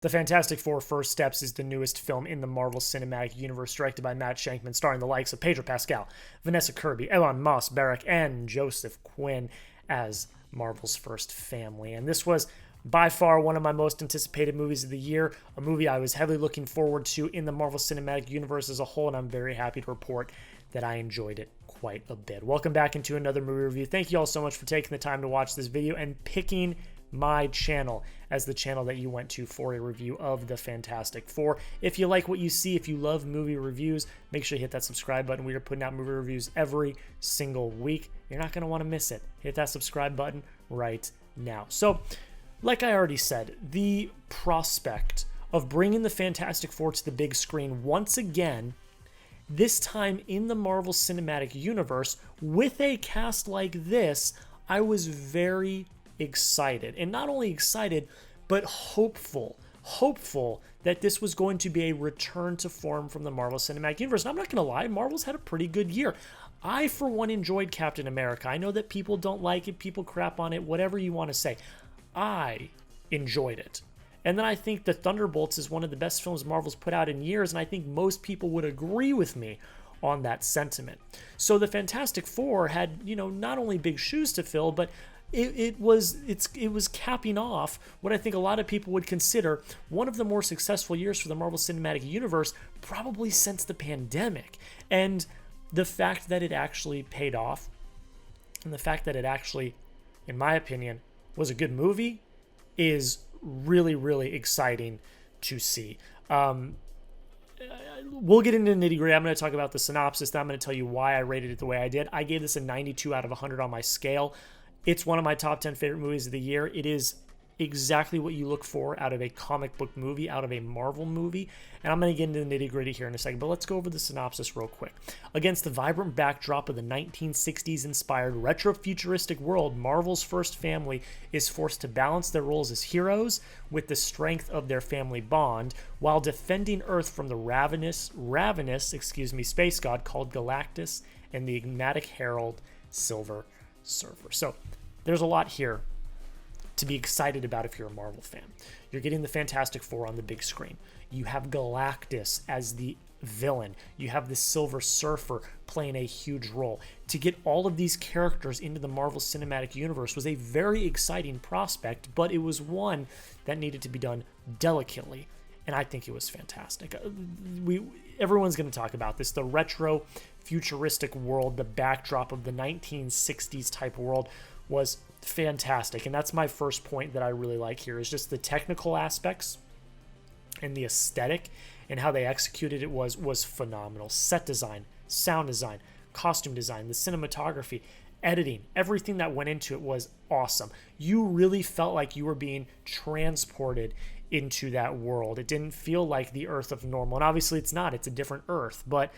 The Fantastic Four: First Steps is the newest film in the Marvel Cinematic Universe, directed by Matt Shakman, starring the likes of Pedro Pascal, Vanessa Kirby, Ebon Moss-Bachrach, and Joseph Quinn as Marvel's first family. And this was by far one of my most anticipated movies of the year, a movie I was heavily looking forward to in the Marvel Cinematic Universe as a whole, and I'm very happy to report that I enjoyed it quite a bit. Welcome back into another movie review. Thank you all so much for taking the time to watch this video and picking my channel as the channel that you went to for a review of the Fantastic Four. If you like what you see, if you love movie reviews, make sure you hit that subscribe button. We are putting out movie reviews every single week. You're not going to want to miss it. Hit that subscribe button right now. So, like I already said, the prospect of bringing the Fantastic Four to the big screen once again, this time in the Marvel Cinematic Universe, with a cast like this, I was very excited. And not only excited, but hopeful that this was going to be a return to form from the Marvel Cinematic Universe. And I'm not going to lie, Marvel's had a pretty good year. I, for one, enjoyed Captain America. I know that people don't like it, people crap on it, whatever you want to say. I enjoyed it. And then I think The Thunderbolts is one of the best films Marvel's put out in years, and I think most people would agree with me on that sentiment. So the Fantastic Four had, not only big shoes to fill, but it was capping off what I think a lot of people would consider one of the more successful years for the Marvel Cinematic Universe, probably since the pandemic. And the fact that it actually paid off, and the fact that it actually, in my opinion, was a good movie, is really, really exciting to see. We'll get into the nitty-gritty. I'm going to talk about the synopsis, then I'm going to tell you why I rated it the way I did. I gave this a 92 out of 100 on my scale. It's one of my top 10 favorite movies of the year. It is exactly what you look for out of a comic book movie, out of a Marvel movie. And I'm going to get into the nitty-gritty here in a second, but let's go over the synopsis real quick. Against the vibrant backdrop of the 1960s-inspired retro-futuristic world, Marvel's first family is forced to balance their roles as heroes with the strength of their family bond, while defending Earth from the ravenous space god called Galactus and the enigmatic herald Silver Surfer. So there's a lot here to be excited about if you're a Marvel fan. You're getting the Fantastic Four on the big screen. You have Galactus as the villain. You have the Silver Surfer playing a huge role. To get all of these characters into the Marvel Cinematic Universe was a very exciting prospect, but it was one that needed to be done delicately, and I think it was fantastic. Everyone's going to talk about this. The retro-futuristic world, the backdrop of the 1960s type world was fantastic. And that's my first point that I really like here, is just the technical aspects and the aesthetic and how they executed it was phenomenal. Set design, sound design, costume design, the cinematography, editing, everything that went into it was awesome. You really felt like you were being transported into that world. It didn't feel like the Earth of normal. And obviously it's not, it's a different Earth, but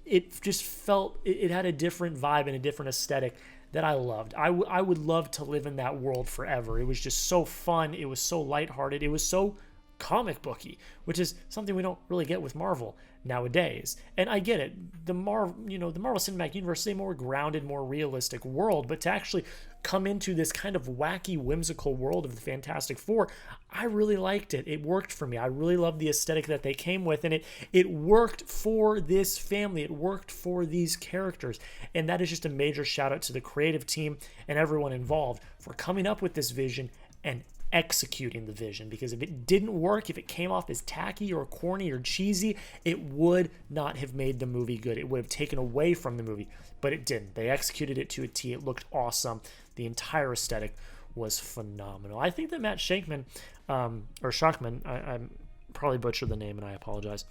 it just felt, it had a different vibe and a different aesthetic that I loved. I would love to live in that world forever. It was just so fun. It was so lighthearted. It was so comic booky, which is something we don't really get with Marvel nowadays. And I get it. The Marvel Cinematic Universe is a more grounded, more realistic world, but to actually come into this kind of wacky, whimsical world of the Fantastic Four, I really liked it. It worked for me. I really loved the aesthetic that they came with, and it worked for this family. It worked for these characters. And that is just a major shout out to the creative team and everyone involved for coming up with this vision and executing the vision, because if it didn't work, if it came off as tacky or corny or cheesy, it would not have made the movie good. It would have taken away from the movie, but it didn't. They executed it to a T. It looked awesome. The entire aesthetic was phenomenal. I think that Matt Shakman, or Shakman, I probably butchered the name and I apologize,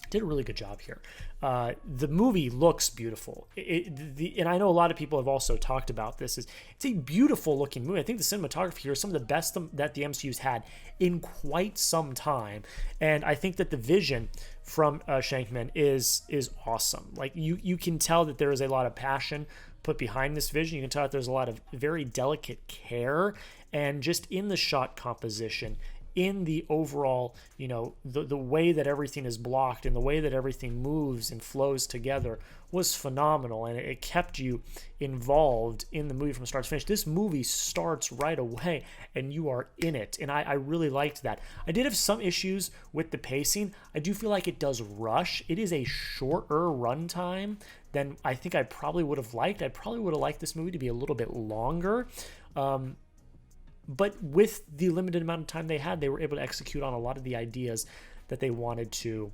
did a really good job here. The movie looks beautiful. And I know a lot of people have also talked about this. It's a beautiful looking movie. I think the cinematography here is some of the best that the MCU's had in quite some time. And I think that the vision from Shakman is awesome. Like you can tell that there is a lot of passion put behind this vision. You can tell that there's a lot of very delicate care, and just in the shot composition, in the overall, the way that everything is blocked and the way that everything moves and flows together was phenomenal, and it kept you involved in the movie from start to finish. This movie starts right away and you are in it, and I really liked that. I did have some issues with the pacing. I do feel like it does rush. It is a shorter runtime than I think I probably would have liked. I probably would have liked this movie to be a little bit longer. But with the limited amount of time they had, they were able to execute on a lot of the ideas that they wanted to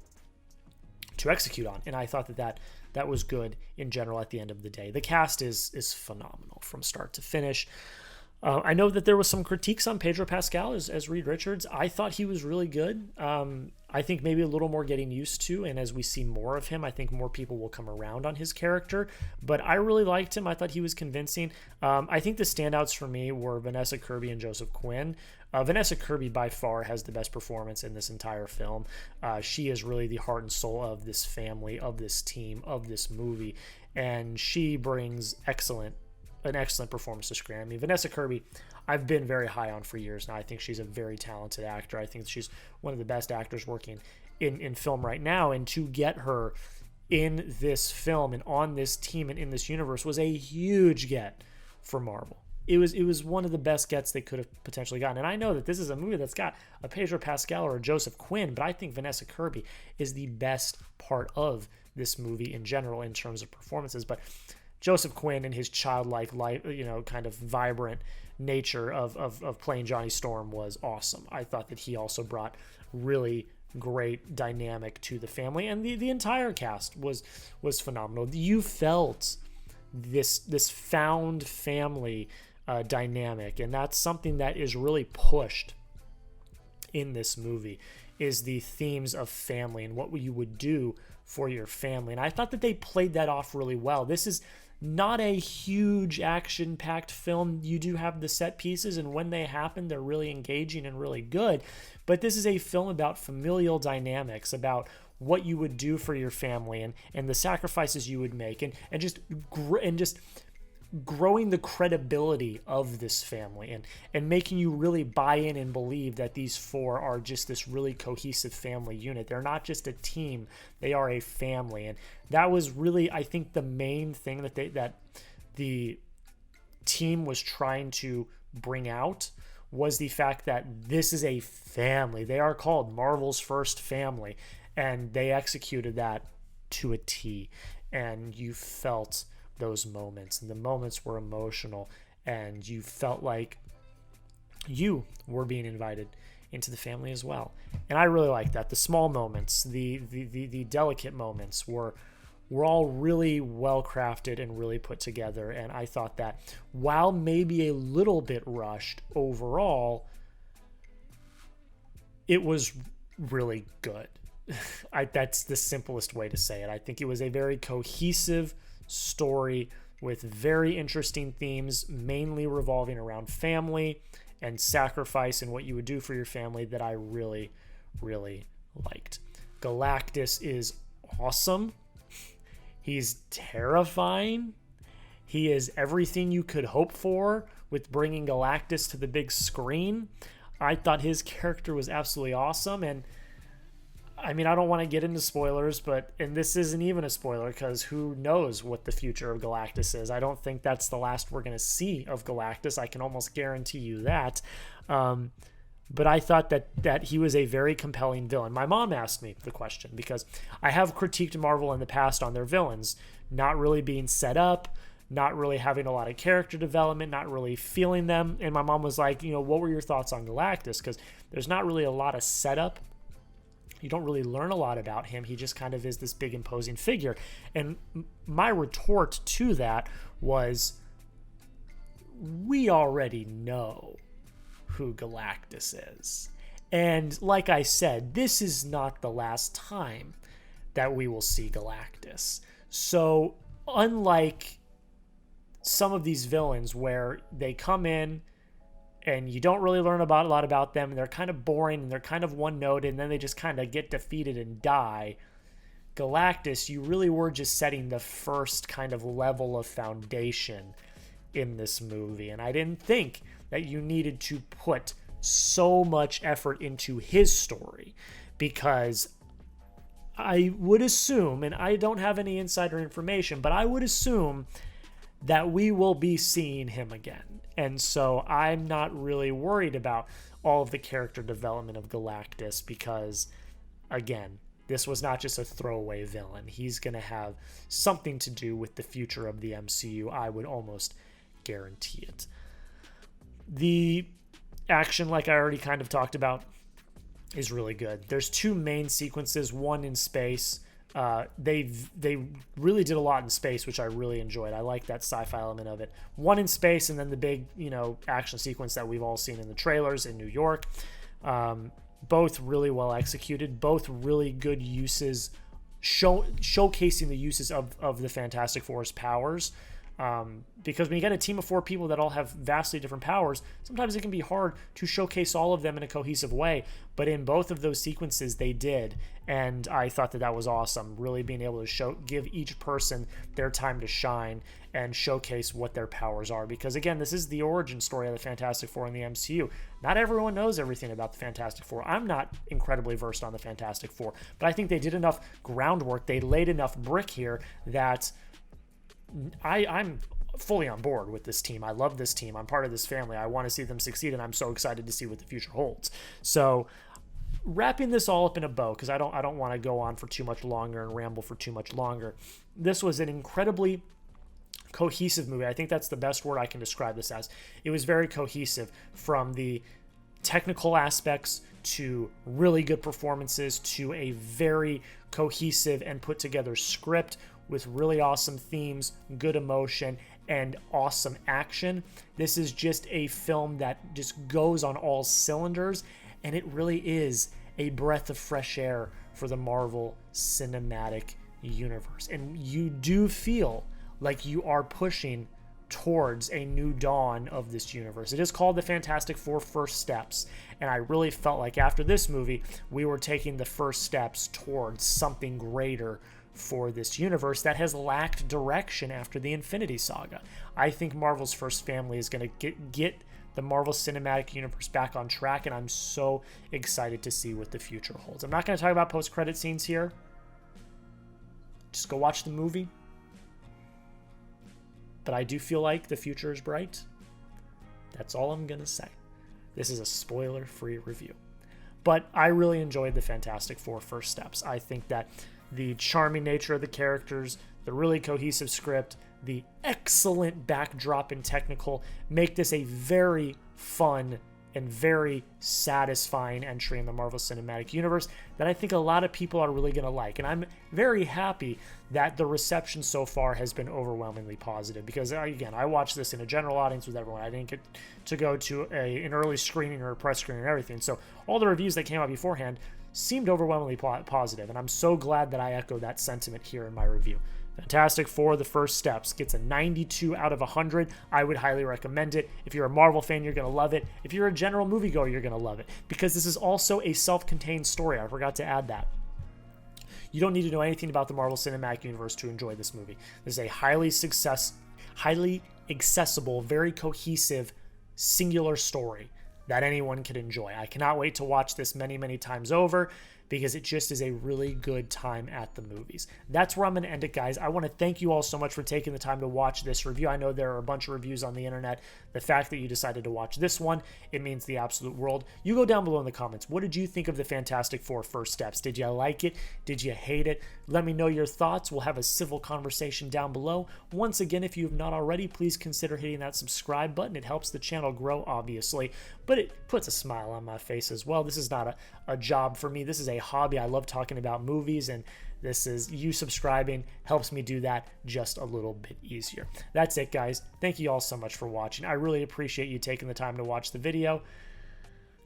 execute on. And I thought that was good in general at the end of the day. The cast is phenomenal from start to finish. I know that there was some critiques on Pedro Pascal as Reed Richards. I thought he was really good. I think maybe a little more getting used to, and as we see more of him, I think more people will come around on his character. But I really liked him. I thought he was convincing. I think the standouts for me were Vanessa Kirby and Joseph Quinn. Vanessa Kirby by far has the best performance in this entire film. She is really the heart and soul of this family, of this team, of this movie, and she brings an excellent performance to screen. I mean, Vanessa Kirby, I've been very high on for years now. I think she's a very talented actor. I think she's one of the best actors working in film right now, and to get her in this film and on this team and in this universe was a huge get for Marvel. It was one of the best gets they could have potentially gotten. And I know that this is a movie that's got a Pedro Pascal or a Joseph Quinn, but I think Vanessa Kirby is the best part of this movie in general in terms of performances. But Joseph Quinn and his childlike life, kind of vibrant nature of playing Johnny Storm was awesome. I thought that he also brought really great dynamic to the family, and the entire cast was phenomenal. You felt this found family dynamic, and that's something that is really pushed in this movie, is the themes of family and what you would do for your family. And I thought that they played that off really well. This is not a huge action-packed film. You do have the set pieces, and when they happen, they're really engaging and really good. But this is a film about familial dynamics, about what you would do for your family and the sacrifices you would make, and just growing the credibility of this family and making you really buy in and believe that these four are just this really cohesive family unit. They're not just a team, they are a family. And that was really, I think, the main thing that the team was trying to bring out, was the fact that this is a family. They are called Marvel's first family, and they executed that to a T. And you felt those moments, and the moments were emotional, and you felt like you were being invited into the family as well. And I really like that. The small moments, the delicate moments were all really well crafted and really put together. And I thought that while maybe a little bit rushed overall, it was really good. That's the simplest way to say it. I think it was a very cohesive story with very interesting themes, mainly revolving around family and sacrifice and what you would do for your family, that I really, really liked. Galactus is awesome. He's terrifying. He is everything you could hope for with bringing Galactus to the big screen. I thought his character was absolutely awesome, and I mean, I don't want to get into spoilers, and this isn't even a spoiler because who knows what the future of Galactus is. I don't think that's the last we're going to see of Galactus. I can almost guarantee you that. But I thought that he was a very compelling villain. My mom asked me the question because I have critiqued Marvel in the past on their villains not really being set up, not really having a lot of character development, not really feeling them. And my mom was like, what were your thoughts on Galactus? Because there's not really a lot of setup. You don't really learn a lot about him. He just kind of is this big imposing figure. And my retort to that was, we already know who Galactus is. And like I said, this is not the last time that we will see Galactus. So unlike some of these villains where they come in and you don't really learn a lot about them, and they're kind of boring, and they're kind of one-note, and then they just kind of get defeated and die. Galactus, you really were just setting the first kind of level of foundation in this movie, and I didn't think that you needed to put so much effort into his story, because I would assume, and I don't have any insider information, but I would assume that we will be seeing him again. And so I'm not really worried about all of the character development of Galactus, because, again, this was not just a throwaway villain. He's going to have something to do with the future of the MCU. I would almost guarantee it. The action, like I already kind of talked about, is really good. There's two main sequences, one in space. They really did a lot in space, which I really enjoyed. I like that sci-fi element of it. One in space, and then the big, action sequence that we've all seen in the trailers in New York. Both really well executed, both really good uses, showcasing the uses of the Fantastic Four's powers. Because when you get a team of 4 people that all have vastly different powers, sometimes it can be hard to showcase all of them in a cohesive way. But in both of those sequences, they did, and I thought that was awesome. Really being able to give each person their time to shine and showcase what their powers are. Because again, this is the origin story of the Fantastic Four in the MCU. Not everyone knows everything about the Fantastic Four. I'm not incredibly versed on the Fantastic Four, but I think they did enough groundwork. They laid enough brick here that I'm fully on board with this team. I love this team. I'm part of this family. I want to see them succeed, and I'm so excited to see what the future holds. So, wrapping this all up in a bow, because I don't want to go on for too much longer and ramble for too much longer. This was an incredibly cohesive movie. I think that's the best word I can describe this as. It was very cohesive, from the technical aspects to really good performances to a very cohesive and put together script with really awesome themes, good emotion, and awesome action. This is just a film that just goes on all cylinders, and it really is a breath of fresh air for the Marvel Cinematic Universe. And you do feel like you are pushing towards a new dawn of this universe. It is called the Fantastic Four First Steps, and I really felt like after this movie, we were taking the first steps towards something greater for this universe that has lacked direction after the Infinity Saga. I think Marvel's first family is going to get the Marvel Cinematic Universe back on track, and I'm so excited to see what the future holds. I'm not going to talk about post-credit scenes here. Just go watch the movie. But I do feel like the future is bright. That's all I'm going to say. This is a spoiler-free review. But I really enjoyed the Fantastic Four First Steps. I think that the charming nature of the characters, the really cohesive script, the excellent backdrop and technical make this a very fun and very satisfying entry in the Marvel Cinematic Universe that I think a lot of people are really going to like. And I'm very happy that the reception so far has been overwhelmingly positive, because, again, I watched this in a general audience with everyone. I didn't get to go to an early screening or a press screening and everything. So all the reviews that came out beforehand seemed overwhelmingly positive, and I'm so glad that I echo that sentiment here in my review. Fantastic Four: The First Steps gets a 92 out of 100. I would highly recommend it. If you're a Marvel fan, you're going to love it. If you're a general moviegoer, you're going to love it, because this is also a self-contained story. I forgot to add that. You don't need to know anything about the Marvel Cinematic Universe to enjoy this movie. This is a highly accessible, very cohesive, singular story that anyone can enjoy. I cannot wait to watch this many, many times over, because it just is a really good time at the movies. That's where I'm going to end it, guys. I want to thank you all so much for taking the time to watch this review. I know there are a bunch of reviews on the internet. The fact that you decided to watch this one, it means the absolute world. You go down below in the comments. What did you think of the Fantastic Four First Steps? Did you like it? Did you hate it? Let me know your thoughts. We'll have a civil conversation down below. Once again, if you have not already, please consider hitting that subscribe button. It helps the channel grow, obviously, but it puts a smile on my face as well. This is not a job for me. This is a hobby. I love talking about movies, and this is you subscribing helps me do that just a little bit easier. That's it, guys. Thank you all so much for watching. I really appreciate you taking the time to watch the video.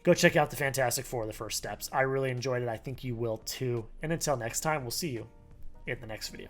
Go check out the Fantastic Four: The First Steps. I really enjoyed it. I think you will too. And until next time, we'll see you in the next video.